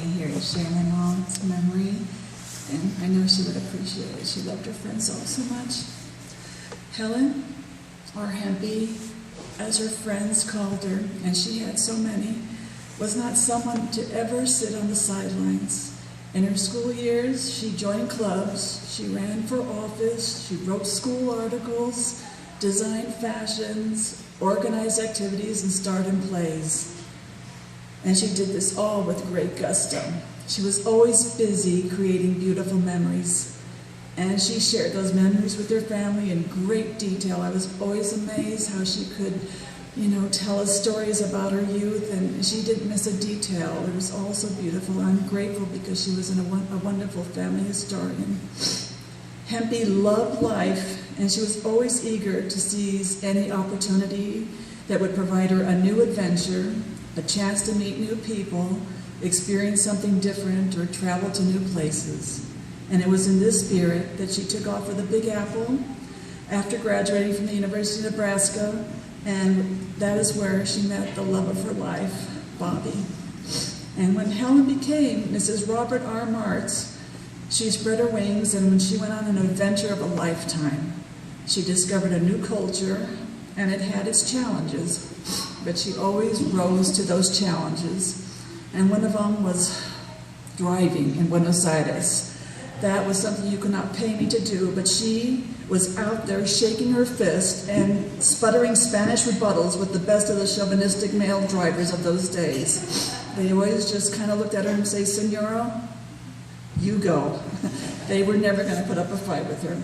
Here you share my mom's memory, and I know she would appreciate it. She loved her friends all so much. Helen, or Hempy, as her friends called her, and she had so many, was not someone to ever sit on the sidelines. In her school years, she joined clubs, she ran for office, she wrote school articles, designed fashions, organized activities, and starred in plays. And she did this all with great gusto. She was always busy creating beautiful memories. And she shared those memories with her family in great detail. I was always amazed how she could, tell us stories about her youth, and she didn't miss a detail. It was all so beautiful. I'm grateful because she was a wonderful family historian. Hempy loved life, and she was always eager to seize any opportunity that would provide her a new adventure, a chance to meet new people, experience something different, or travel to new places. And it was in this spirit that she took off for the Big Apple after graduating from the University of Nebraska, and that is where she met the love of her life, Bobby. And when Helen became Mrs. Robert R. Martz, she spread her wings, and when she went on an adventure of a lifetime, she discovered a new culture, and it had its challenges, but she always rose to those challenges. And one of them was driving in Buenos Aires. That was something you could not pay me to do, but she was out there shaking her fist and sputtering Spanish rebuttals with the best of the chauvinistic male drivers of those days. They always just kind of looked at her and say, "Senora, you go." They were never going to put up a fight with her.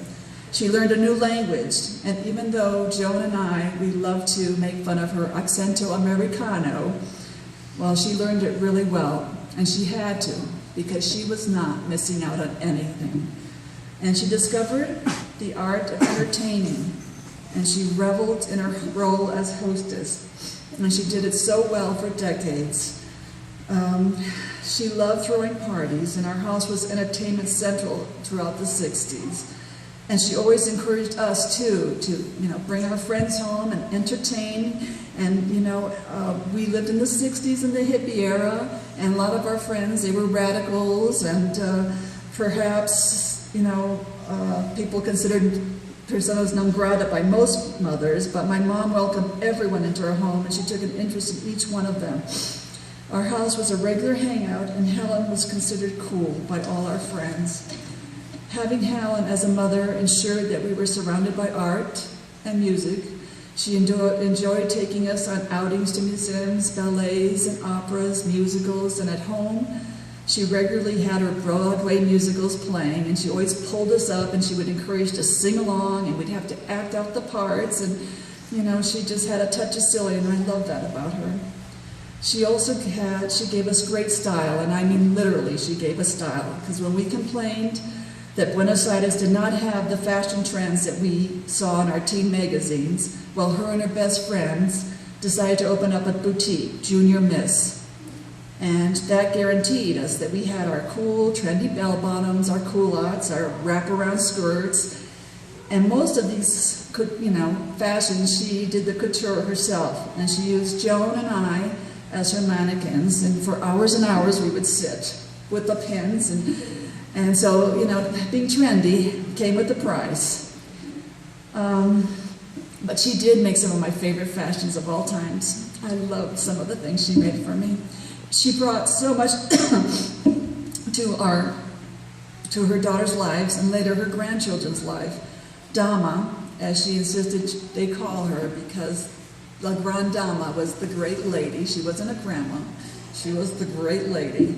She learned a new language, and even though Joan and I, we love to make fun of her accento americano, well, she learned it really well, and she had to, because she was not missing out on anything. And she discovered the art of entertaining, and she reveled in her role as hostess, and she did it so well for decades. She loved throwing parties, and our house was entertainment central throughout the 60s. And she always encouraged us too to bring our friends home and entertain. And we lived in the 60s in the hippie era, and a lot of our friends, they were radicals, and perhaps people considered personas non grata by most mothers, but my mom welcomed everyone into her home, and she took an interest in each one of them. Our house was a regular hangout, and Helen was considered cool by all our friends. Having Helen as a mother ensured that we were surrounded by art and music. She enjoyed taking us on outings to museums, ballets, and operas, musicals, and at home, she regularly had her Broadway musicals playing, and she always pulled us up, and she would encourage us to sing along, and we'd have to act out the parts, and she just had a touch of silly, and I love that about her. She gave us great style, and I mean literally she gave us style, because when we complained that Buenos Aires did not have the fashion trends that we saw in our teen magazines, well, her and her best friends decided to open up a boutique, Junior Miss. And that guaranteed us that we had our cool, trendy bell-bottoms, our culottes, our wraparound skirts, and most of these fashions, she did the couture herself. And she used Joan and I as her mannequins, and for hours and hours we would sit with the pins, and so, being trendy came with the price. But she did make some of my favorite fashions of all times. I loved some of the things she made for me. She brought so much to her daughter's lives, and later her grandchildren's life. Dama, as she insisted they call her, because La Grande Dama was the great lady. She wasn't a grandma. She was the great lady.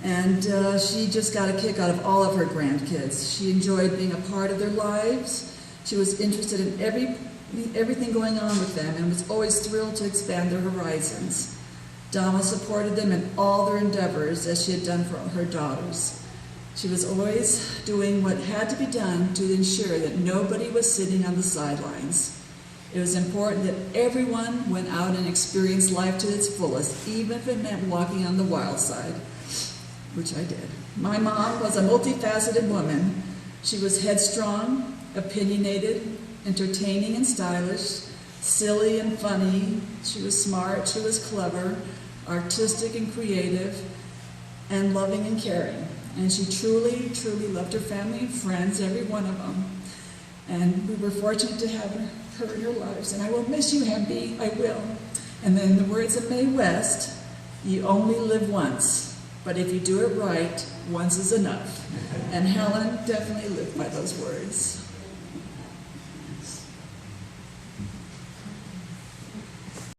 And she just got a kick out of all of her grandkids. She enjoyed being a part of their lives. She was interested in everything going on with them, and was always thrilled to expand their horizons. Dama supported them in all their endeavors, as she had done for her daughters. She was always doing what had to be done to ensure that nobody was sitting on the sidelines. It was important that everyone went out and experienced life to its fullest, even if it meant walking on the wild side, which I did. My mom was a multifaceted woman. She was headstrong, opinionated, entertaining and stylish, silly and funny. She was smart, she was clever, artistic and creative, and loving and caring. And she truly, truly loved her family and friends, every one of them. And we were fortunate to have her in our lives. And I will miss you, Hempy, I will. And then the words of Mae West, you only live once, but if you do it right, once is enough. And Helen definitely lived by those words.